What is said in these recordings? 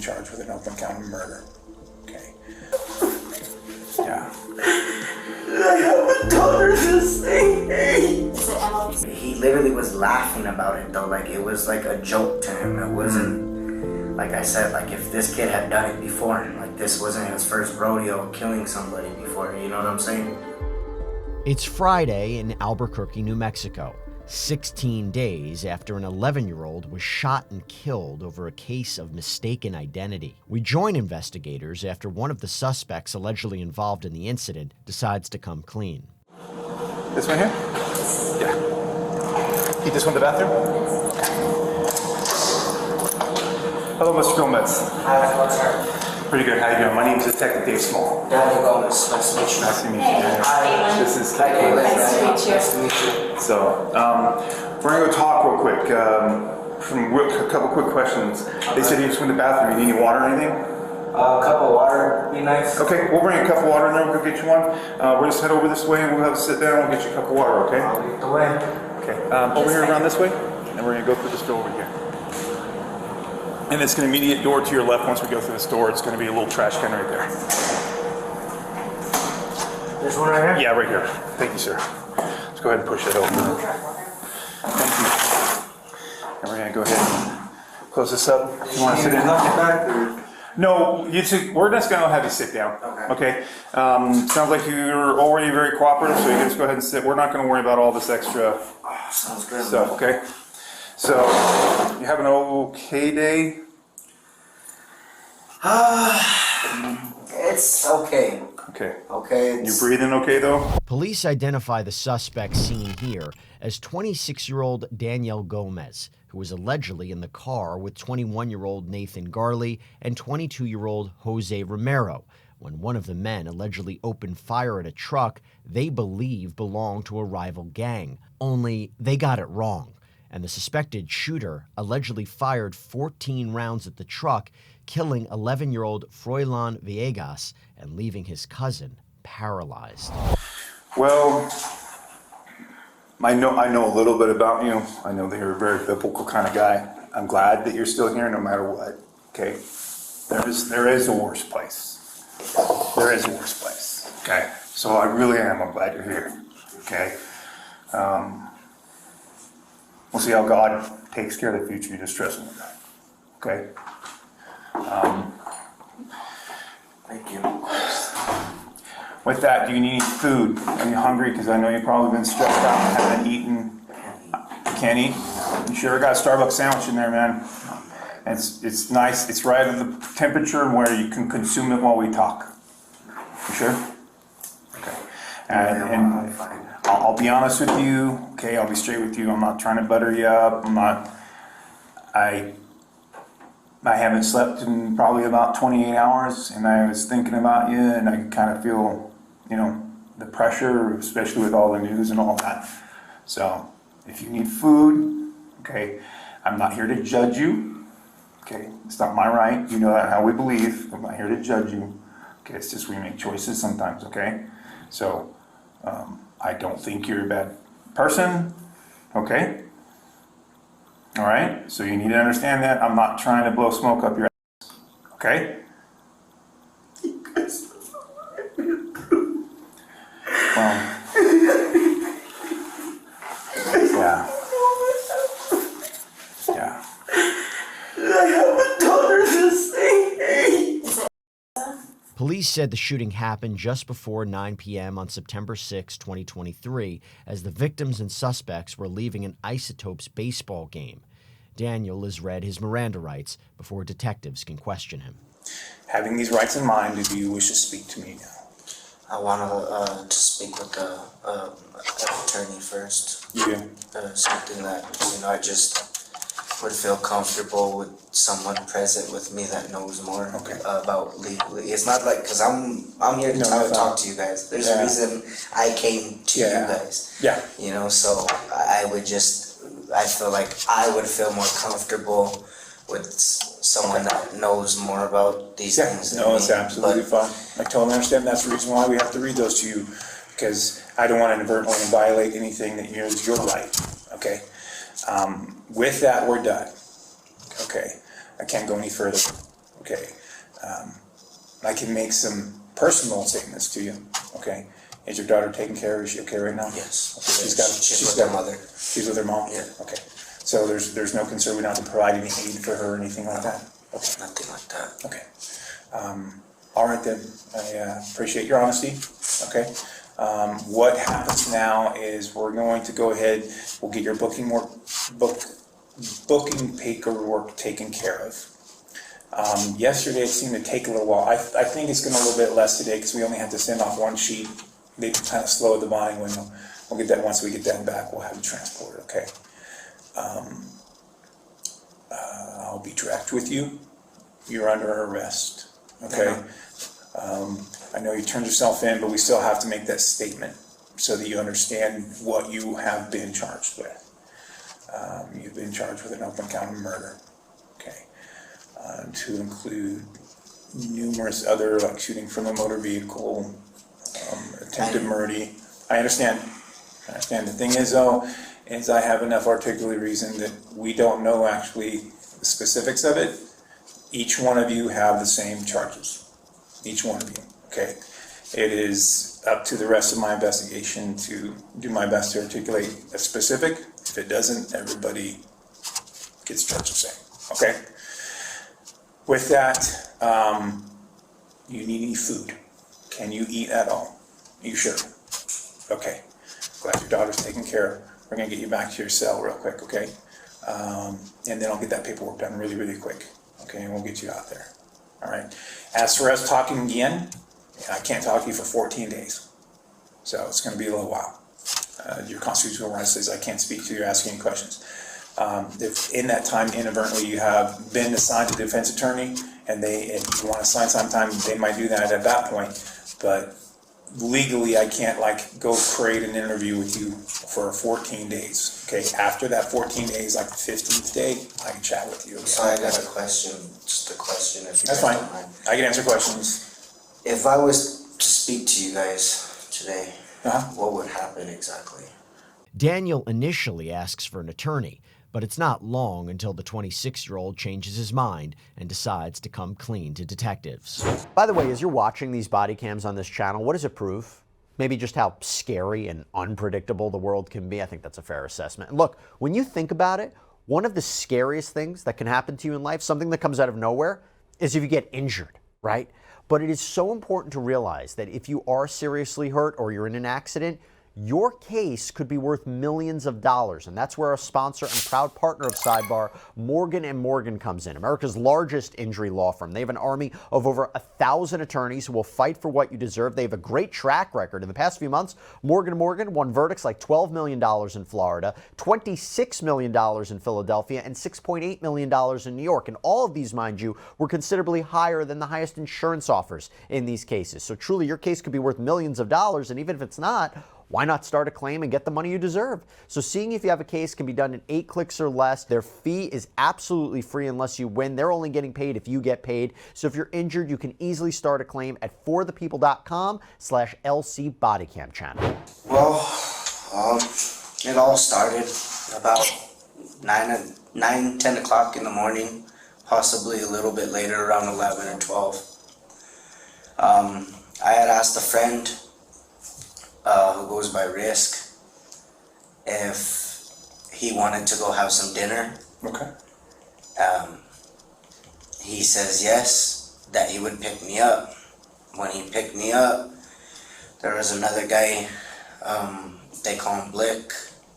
charged with an open count of murder. Okay. Yeah. I haven't told her to say. He literally was laughing about it though, like it was like a joke to him. It wasn't, like I said, like if this kid had done it before, like this wasn't his first rodeo killing somebody before, you know what I'm saying? It's Friday in Albuquerque, New Mexico, 16 days after an 11-year-old was shot and killed over a case of mistaken identity. We join investigators after one of the suspects allegedly involved in the incident decides to come clean. This one here? Yeah. He just went to the bathroom? Hello, Mr. Gomez. Hi, Pretty good. How you doing? My name is Detective Dave Small. Daniel Gomez, nice to meet you. Nice to meet you, Daniel. Hi. This is Hi, Nice to meet you. Nice to meet you. So, we're gonna go talk real quick. A couple quick questions. They said you just went to the bathroom. You need any water or anything? A cup of water would be nice. Okay, we'll bring a cup of water in there. We'll go get you one. We'll just head over this way and we'll have to sit down. We'll get you a cup of water, okay? I'll lead the way. Okay, over here around this way, and we're gonna go through this door over here. And it's an immediate door to your left. Once we go through this door, it's gonna be a little trash can right there. This one right here? Yeah, right here. Thank you, sir. Let's go ahead and push it open. Thank you. And we're gonna go ahead and close this up. You wanna sit in? No, we're just gonna have you sit down. Okay. Sounds like you're already very cooperative, so you can just go ahead and sit. We're not gonna worry about all this extra Sounds good. stuff, okay? So, you having an okay day? It's okay. Okay. Okay. You breathing okay though? Police identify the suspect seen here as 26-year-old Daniel Gomez, who was allegedly in the car with 21-year-old Nathan Garley and 22-year-old Jose Romero when one of the men allegedly opened fire at a truck they believe belonged to a rival gang. Only they got it wrong, and the suspected shooter allegedly fired 14 rounds at the truck, killing 11-year-old Froilan Villegas and leaving his cousin paralyzed. Well, I know a little bit about you. I know that you're a very biblical kind of guy. I'm glad that you're still here no matter what, okay? There is a worse place. There is a worse place, okay? So I really am. I'm glad you're here, okay? We'll see how God takes care of the future. You just trust Him with that, okay? Thank you. With that, do you need food? Are you hungry? Because I know you've probably been stressed out and haven't eaten. You can't eat? You sure got a Starbucks sandwich in there, man? And it's nice. It's right at the temperature where you can consume it while we talk. You sure? Okay. And I'll be honest with you. Okay, I'll be straight with you. I'm not trying to butter you up. I haven't slept in probably about 28 hours, and I was thinking about you, and I kind of feel, the pressure, especially with all the news and all that. So, if you need food, okay, I'm not here to judge you, okay? It's not my right. You know that how we believe. I'm not here to judge you. Okay, it's just we make choices sometimes, okay? So, I don't think you're a bad person, okay? All right, so you need to understand that. I'm not trying to blow smoke up your ass, okay? Yeah. I haven't told her to say. Police said the shooting happened just before 9 p.m. on September 6, 2023, as the victims and suspects were leaving an Isotopes baseball game. Daniel has read his Miranda rights before detectives can question him. Having these rights in mind, do you wish to speak to me now? I want to speak with the attorney first. You do? Something that, I just would feel comfortable with someone present with me that knows more about legally. It's not like, because I'm here to talk to you guys. There's a reason I came to you guys. Yeah. So I feel like I would feel more comfortable with someone that knows more about these things than me. It's absolutely fine. I totally understand. That's the reason why we have to read those to you, because I don't want to inadvertently violate anything that is your right, okay? With that, we're done, okay? I can't go any further, okay? okay? I can make some personal statements to you, okay? Is your daughter taken care of? Is she okay right now? Yes. Okay, She's with her mother. She's with her mom? Yeah. Okay. So there's no concern, we don't have to provide any aid for her or anything like that? Okay. Nothing like that. Okay. All right then, I appreciate your honesty, okay? What happens now is we're going to go ahead, we'll get your booking paperwork taken care of. Yesterday it seemed to take a little while. I think it's gonna a little bit less today because we only had to send off one sheet. They kind of slowed the buying window. We'll get that, once we get that back, we'll have it transported, okay? I'll be direct with you. You're under arrest, okay? I know you turned yourself in, but we still have to make that statement so that you understand what you have been charged with. You've been charged with an open count of murder, okay? To include numerous other, like shooting from a motor vehicle, attempted murder. I understand. The thing is though, is I have enough articulated reason that we don't know actually the specifics of it. Each one of you have the same charges. Each one of you, okay? It is up to the rest of my investigation to do my best to articulate a specific. If it doesn't, everybody gets charged the same, okay? With that, you need any food? Can you eat at all? You sure? Okay. Glad your daughter's taken care of. We're gonna get you back to your cell real quick, okay? And then I'll get that paperwork done really, really quick, okay? And we'll get you out there, all right? As for us talking again, I can't talk to you for 14 days. So it's gonna be a little while. Your constitutional right says I can't speak to you or ask any questions. If in that time inadvertently you have been assigned a defense attorney and if you want to sign sometime, they might do that at that point. But legally, I can't go create an interview with you for 14 days. Okay, after that 14 days, like the 15th day, I can chat with you. Okay? So I got a question, just a question if you That's guys fine. don't mind. I can answer questions. If I was to speak to you guys today, what would happen exactly? Daniel initially asks for an attorney, but it's not long until the 26-year-old changes his mind and decides to come clean to detectives. By the way, as you're watching these body cams on this channel, what does it prove? Maybe just how scary and unpredictable the world can be. I think that's a fair assessment. And look, when you think about it, one of the scariest things that can happen to you in life, something that comes out of nowhere, is if you get injured, right? But it is so important to realize that if you are seriously hurt or you're in an accident, your case could be worth millions of dollars, and that's where our sponsor and proud partner of Sidebar, Morgan & Morgan, comes in. America's largest injury law firm. They have an army of over 1,000 attorneys who will fight for what you deserve. They have a great track record. In the past few months, Morgan & Morgan won verdicts like $12 million in Florida, $26 million in Philadelphia, and $6.8 million in New York. And all of these, mind you, were considerably higher than the highest insurance offers in these cases. So truly, your case could be worth millions of dollars, and even if it's not, why not start a claim and get the money you deserve? So seeing if you have a case can be done in 8 clicks or less. Their fee is absolutely free unless you win. They're only getting paid if you get paid. So if you're injured, you can easily start a claim at forthepeople.com/LC bodycam channel. Well, it all started about 10 o'clock in the morning, possibly a little bit later, around 11 or 12. I had asked a friend who goes by Risk if he wanted to go have some dinner. Okay. He says yes, that he would pick me up. When he picked me up, there was another guy, they call him Blick,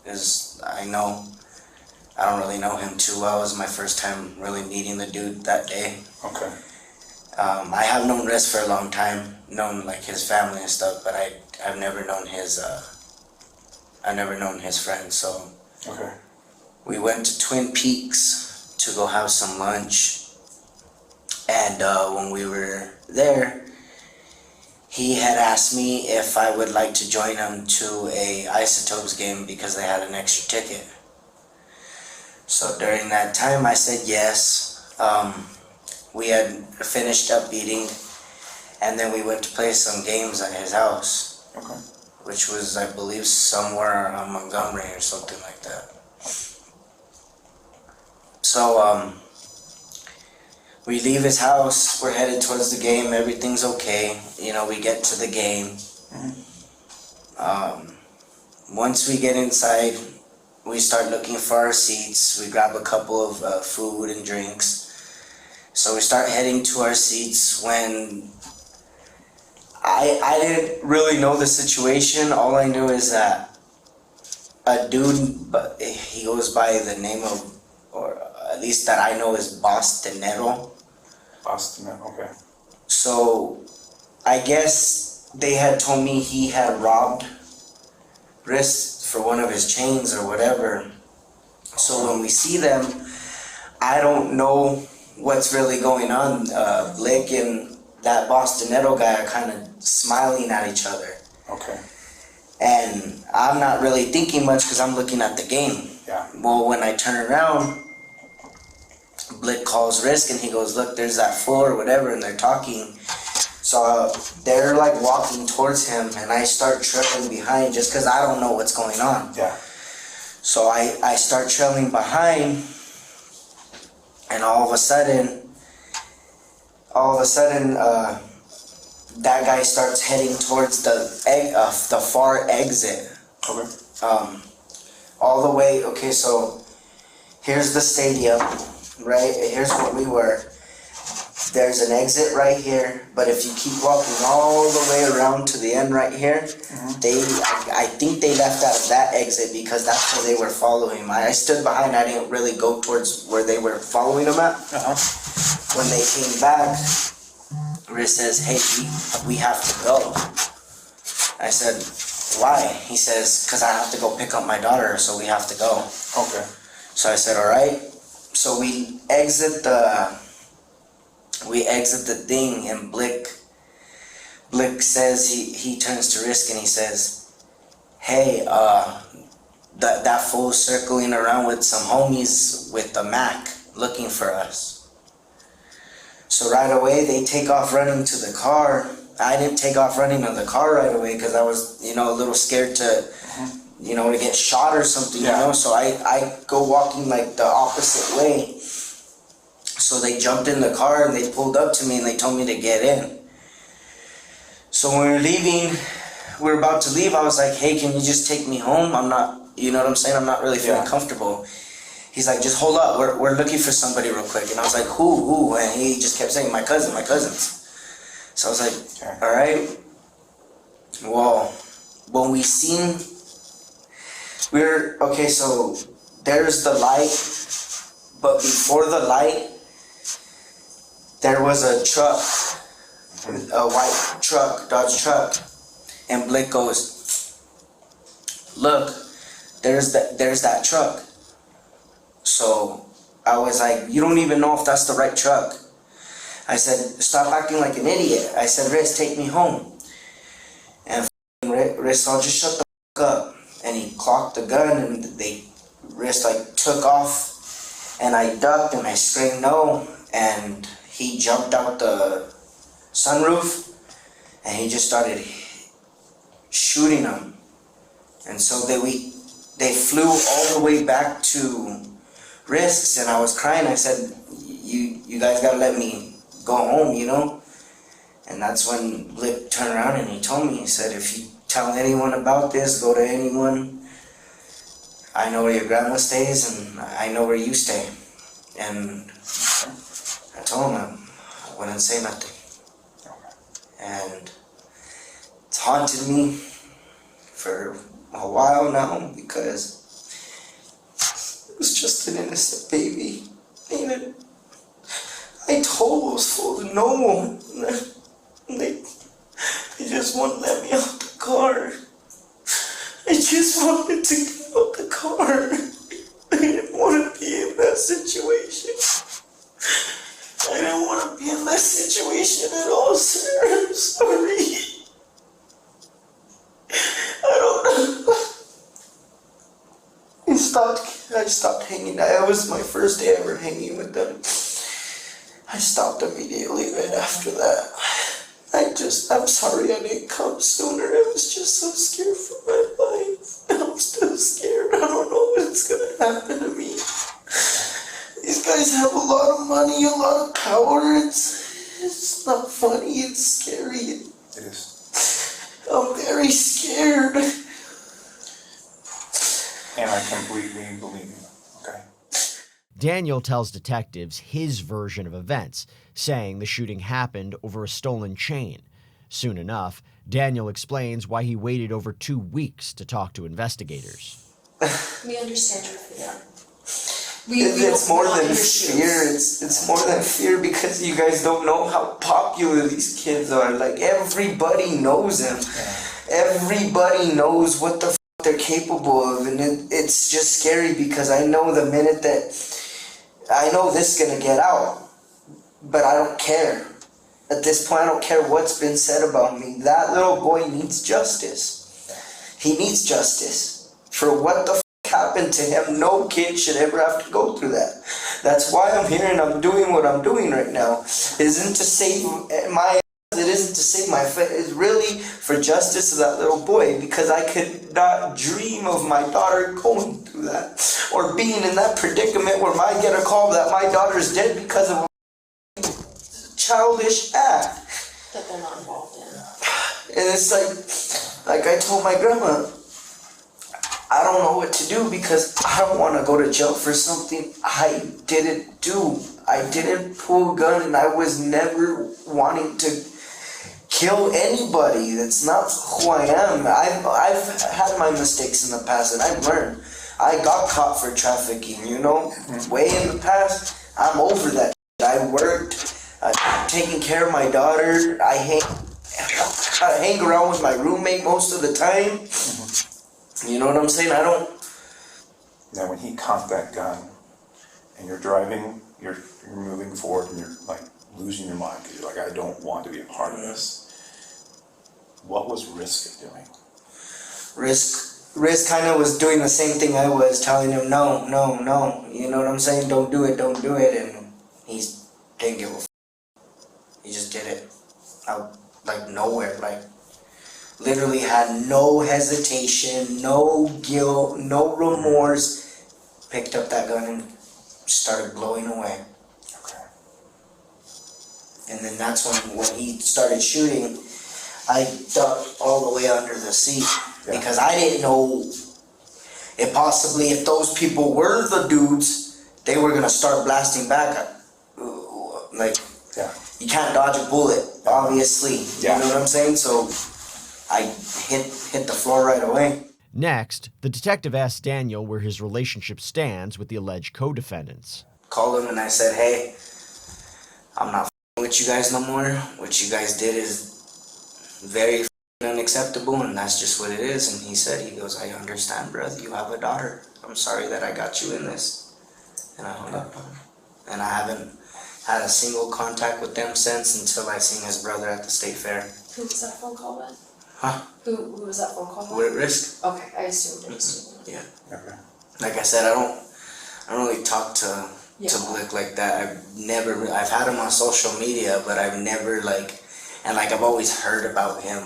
I don't really know him too well. It was my first time really meeting the dude that day. Okay. I have known Risk for a long time, known like his family and stuff, but I've never known his friends. So Okay. we went to Twin Peaks to go have some lunch, and when we were there, he had asked me if I would like to join him to a Isotopes game because they had an extra ticket. So during that time, I said yes. We had finished up eating, and then we went to play some games at his house. Okay. Which was, I believe, somewhere on Montgomery or something like that. So, We leave his house, we're headed towards the game, everything's okay. You know, we get to the game. Once we get inside, we start looking for our seats. We grab a couple of food and drinks. So we start heading to our seats when I didn't really know the situation. All I knew is that a dude, but he goes by the name of, or at least that I know is Bostonero. Bostonero, okay. So I guess they had told me he had robbed wrist for one of his chains or whatever. So when we see them, I don't know what's really going on. Blake and that Bostonero guy are kind of smiling at each other. Okay. And I'm not really thinking much because I'm looking at the game. Yeah. Well, when I turn around, Blake calls Risk and he goes, look, there's that fool or whatever, and they're talking. So they're like walking towards him, and I start trailing behind just because I don't know what's going on. Yeah. So I start trailing behind, and all of a sudden, that guy starts heading towards the far exit. Okay. All the way. Okay, so here's the stadium, right? Here's where we were. There's an exit right here, but if you keep walking all the way around to the end right here, I think they left out of that exit because that's where they were following him. I stood behind, I didn't really go towards where they were following him at. When they came back, Riz says, hey, we have to go. I said, why? He says, because I have to go pick up my daughter, so we have to go. Okay. So I said, all right. So we exit the thing, and Blick says, he turns to Risk and he says, hey, that fool's circling around with some homies with the Mac looking for us. So right away they take off running to the car. I didn't take off running to the car right away because I was, a little scared to, to get shot or something, So I go walking like the opposite way. So they jumped in the car and they pulled up to me and they told me to get in. So when we're about to leave, I was like, hey, can you just take me home? I'm not, you know what I'm saying? I'm not really feeling comfortable. He's like, just hold up, we're looking for somebody real quick. And I was like, who? And he just kept saying, my cousins. So I was like, all right. Well, when we seen, so there's the light, but before the light, there was a truck, a white truck, Dodge truck. And Blake goes, look, there's that truck. So I was like, you don't even know if that's the right truck. I said, stop acting like an idiot. I said, Riz, take me home. And Riz, I'll just shut the fuck up. And he clocked the gun and Riz took off, and I ducked and I screamed no, and he jumped out the sunroof and he just started shooting them. And so they flew all the way back to Risks, and I was crying. I said, you guys gotta let me go home, And that's when Blick turned around and he told me, he said, if you tell anyone about this, go to anyone, I know where your grandma stays and I know where you stay. And I told him I wouldn't say nothing. And it's haunted me for a while now because it was just an innocent baby. And I told those fools no. They just wouldn't let me out the car. I just wanted to get out the car. I didn't want to be in that situation. I didn't want to be in that situation at all, sir. I'm sorry. I don't know. I stopped hanging. That was my first day ever hanging with them. I stopped immediately right after that. I'm sorry I didn't come sooner. I was just so scared for my life. I'm still scared. I don't know what's gonna happen to me. These guys have a lot of money, a lot of power. It's not funny, it's scary. It is. I'm very scared. And I completely believe you, okay? Daniel tells detectives his version of events, saying the shooting happened over a stolen chain. Soon enough, Daniel explains why he waited over 2 weeks to talk to investigators. We understand your fear. It's more than fear. It's more than fear because you guys don't know how popular these kids are. Like, everybody knows them. Everybody knows what the they're capable of, and it's just scary because I know the minute that I know this is gonna get out, but I don't care. At this point, I don't care what's been said about me. That little boy needs justice. He needs justice for what the happened to him. No kid should ever have to go through that. That's why I'm here and I'm doing what I'm doing right now. Isn't to save my. It isn't to save my face. It's really for justice to that little boy, because I could not dream of my daughter going through that or being in that predicament where I get a call that my daughter's dead because of a childish act. That they're not involved in. And it's like I told my grandma, I don't know what to do because I don't want to go to jail for something I didn't do. I didn't pull a gun, and I was never wanting to kill anybody. That's not who I am. I've had my mistakes in the past, and I've learned. I got caught for trafficking, you know, way in the past. I'm over that. I worked, taking care of my daughter. I hang around with my roommate most of the time. You know what I'm saying? I don't. Now, when he cocked that gun, and you're driving, you're moving forward, and you're like losing your mind because you're like, I don't want to be a part of this. What was Risk doing? Risk kind of was doing the same thing I was, telling him no. You know what I'm saying? Don't do it. And he didn't give a f. He just did it out like nowhere, like literally had no hesitation, no guilt, no remorse. Picked up that gun and started blowing away. Okay. And then that's when he started shooting. I ducked all the way under the seat because I didn't know if those people were the dudes, they were gonna start blasting back. Like, you can't dodge a bullet, obviously. You know what I'm saying? So I hit the floor right away. Next, the detective asked Daniel where his relationship stands with the alleged co-defendants. Called him and I said, hey, I'm not with you guys no more. What you guys did is very unacceptable, and that's just what it is. And he goes, I understand, brother. You have a daughter. I'm sorry that I got you in this. And I hung up on him. And I haven't had a single contact with them since until I seen his brother at the state fair. Who was that phone call with? Huh? Who was that phone call with? We're at Risk. Okay, I assumed it was you. Yeah. Okay. Like I said, I don't really talk to Blick like that. I've had him on social media, but I've never I've always heard about him,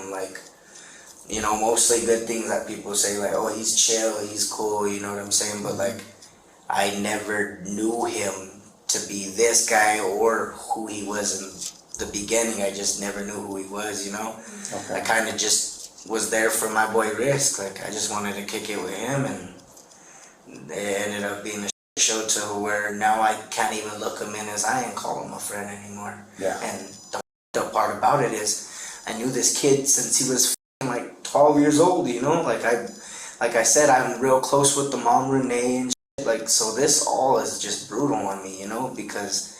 you know, mostly good things that people say, like, oh, he's chill, he's cool, you know what I'm saying? But I never knew him to be this guy or who he was in the beginning. I just never knew who he was, you know? Okay. I kind of just was there for my boy Risk. I just wanted to kick it with him, and it ended up being a show to where now I can't even look him in his eye and call him a friend anymore. Yeah. And the part about it is, I knew this kid since he was 12 years old, you know? Like I said, I'm real close with the mom, Renee, and shit. So this all is just brutal on me, you know? Because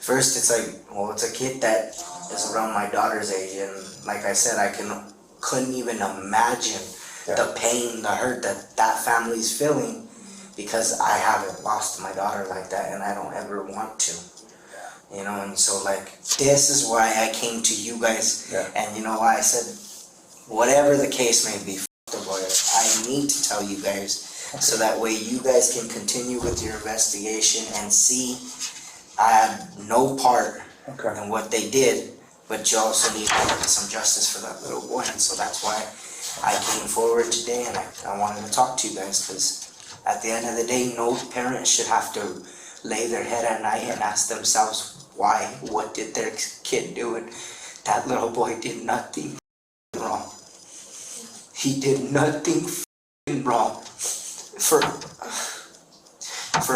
first it's it's a kid that is around my daughter's age, and like I said, I couldn't even imagine the pain, the hurt that family's feeling, because I haven't lost my daughter like that, and I don't ever want to. You know, and so this is why I came to you guys, and you know why I said, whatever the case may be, the lawyer, I need to tell you guys, so that way you guys can continue with your investigation and see I had no part in what they did, but you also need to get some justice for that little boy, and so that's why I came forward today, and I wanted to talk to you guys, because at the end of the day, no parent should have to lay their head at night and ask themselves why, what did their kid do? And that little boy did nothing wrong. He did nothing wrong. For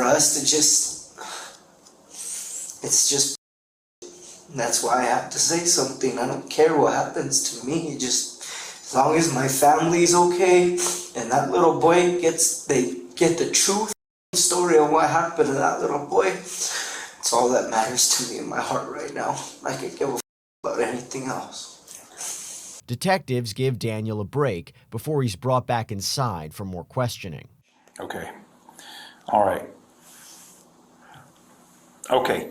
us to just, it's just, that's why I have to say something. I don't care what happens to me. Just as long as my family's okay and that little boy they get the true story of what happened to that little boy. It's all that matters to me in my heart right now. I could give a about anything else. Detectives give Daniel a break before he's brought back inside for more questioning. Okay. All right. Okay.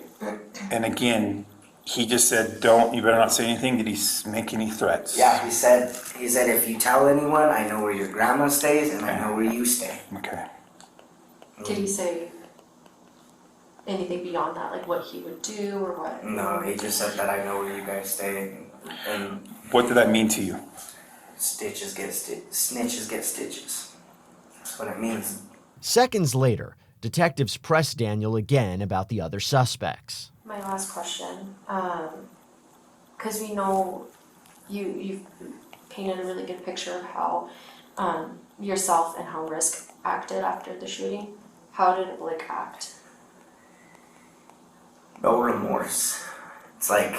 And again, he just said, you better not say anything. Did he make any threats? Yeah, he said if you tell anyone, I know where your grandma stays and I know where you stay. Okay. Did he say anything beyond that, like what he would do or what? No, he just said that I know where you guys stay and What did that mean to you? snitches get stitches. That's what it means. Seconds later, detectives press Daniel again about the other suspects. My last question, because we know you've painted a really good picture of how yourself and how Risk acted after the shooting. How did Blick act? No remorse. It's like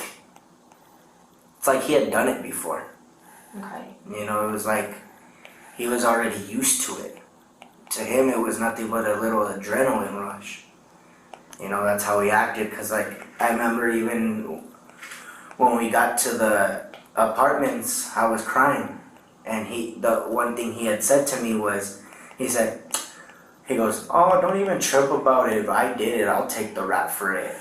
he had done it before. Okay. You know, it was like he was already used to it. To him, it was nothing but a little adrenaline rush. You know, that's how he acted. Because, like, I remember even when we got to the apartments, I was crying. And the one thing he had said to me was, he goes, oh, don't even trip about it. If I did it, I'll take the rap for it.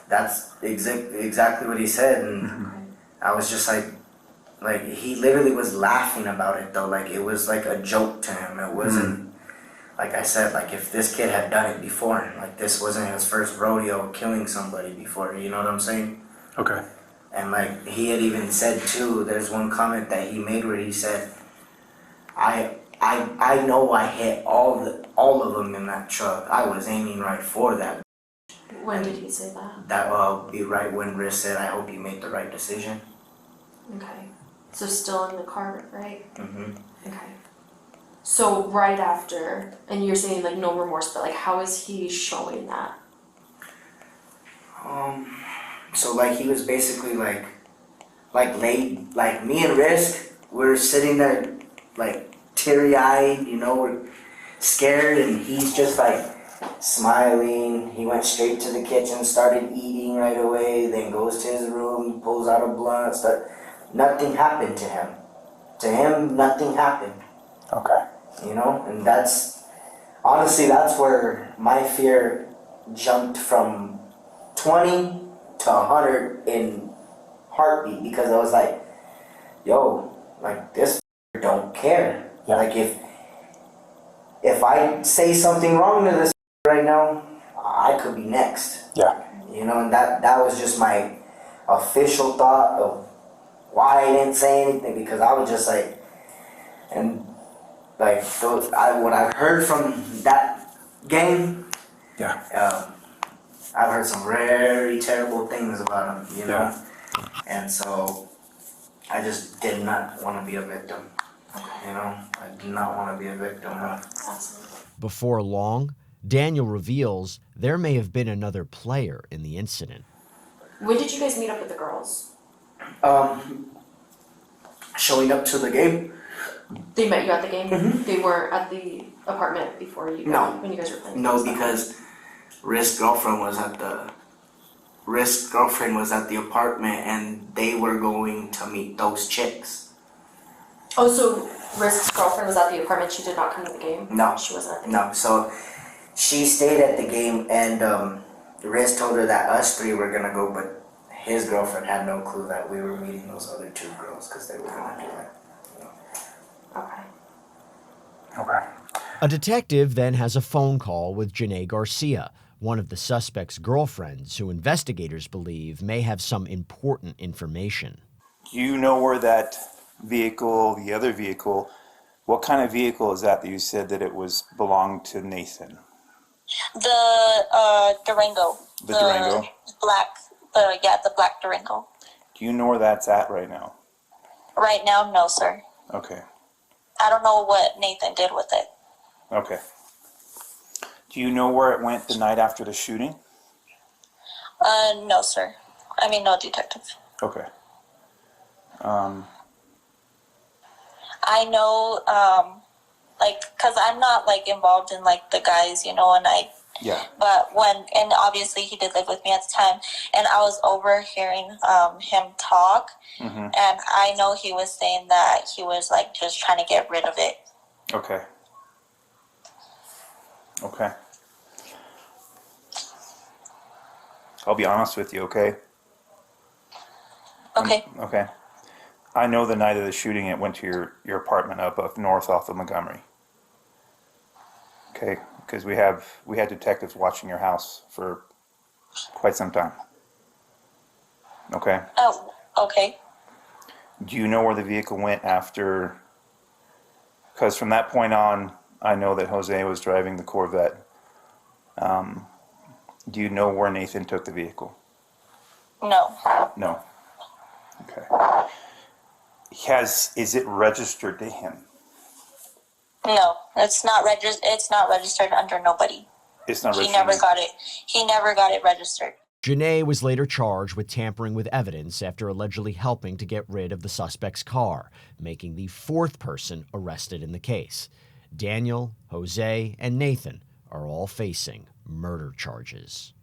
That's exactly what he said. And I was just like, he literally was laughing about it though. Like, it was like a joke to him. It wasn't, like I said, like if this kid had done it before, like this wasn't his first rodeo killing somebody before, you know what I'm saying? Okay. And like he had even said too, there's one comment that he made where he said, I know I hit all of them in that truck. I was aiming right for that. When did he say that? That will be right when Riz said, I hope you made the right decision. Okay. So still in the car, right? Mm-hmm. Okay. So right after, and you're saying like no remorse, but like how is he showing that? So like he was basically like laid, like me and Risk, we're sitting there like teary-eyed, you know, we're scared, and he's just like smiling. He went straight to the kitchen, started eating right away, then goes to his room, pulls out a blunt, nothing happened to him. To him, nothing happened. Okay. You know, and that's where my fear jumped from 20 to 100 in heartbeat, because I was like, yo, like this don't care. Yeah. Like if I say something wrong to this right now, I could be next. Yeah. You know, and that was just my official thought of why I didn't say anything, because I was just like, and like what I heard from that game, Yeah. I've heard some very terrible things about him, you know, Yeah. and so I just did not want to be a victim. You know, I did not want to be a victim. Absolutely. Before long, Daniel reveals there may have been another player in the incident. When did you guys meet up with the girls? Showing up to the game. They met you at the game? Mm-hmm. They weren't at the apartment before you No. when you guys were playing? No, because Risk's girlfriend was at the apartment, and they were going to meet those chicks. Oh, so Risk's girlfriend was at the apartment, she did not come to the game? No. She wasn't at the game? No, so she stayed at the game, and Riz told her that us three were gonna go, but his girlfriend had no clue that we were meeting those other two girls, because they were gonna do it. Okay. Okay. A detective then has a phone call with Janae Garcia, one of the suspect's girlfriends who investigators believe may have some important information. Do you know where that vehicle, the other vehicle, what kind of vehicle is that you said that it belonged to Nathan? The Durango. The Durango? The black Durango. Do you know where that's at right now? Right now, no, sir. Okay. I don't know what Nathan did with it. Okay. Do you know where it went the night after the shooting? No, sir. I mean, no, detective. Okay. I know, cause I'm not involved in the guys, and Yeah. but and obviously he did live with me at the time, and I was overhearing him talk, Mm-hmm. and I know he was saying that he was just trying to get rid of it. Okay. Okay. I'll be honest with you, okay? Okay. Okay. I know the night of the shooting it went to your apartment up north off of Montgomery. Okay, because we had detectives watching your house for quite some time. Okay. Oh, okay. Do you know where the vehicle went after? Because from that point on, I know that Jose was driving the Corvette. Do you know where Nathan took the vehicle? No. No. Okay. Is it registered to him? No, it's not registered. It's not registered under nobody. It's not registered. He never got it. He never got it registered. Janae was later charged with tampering with evidence after allegedly helping to get rid of the suspect's car, making the fourth person arrested in the case. Daniel, Jose, and Nathan are all facing murder charges.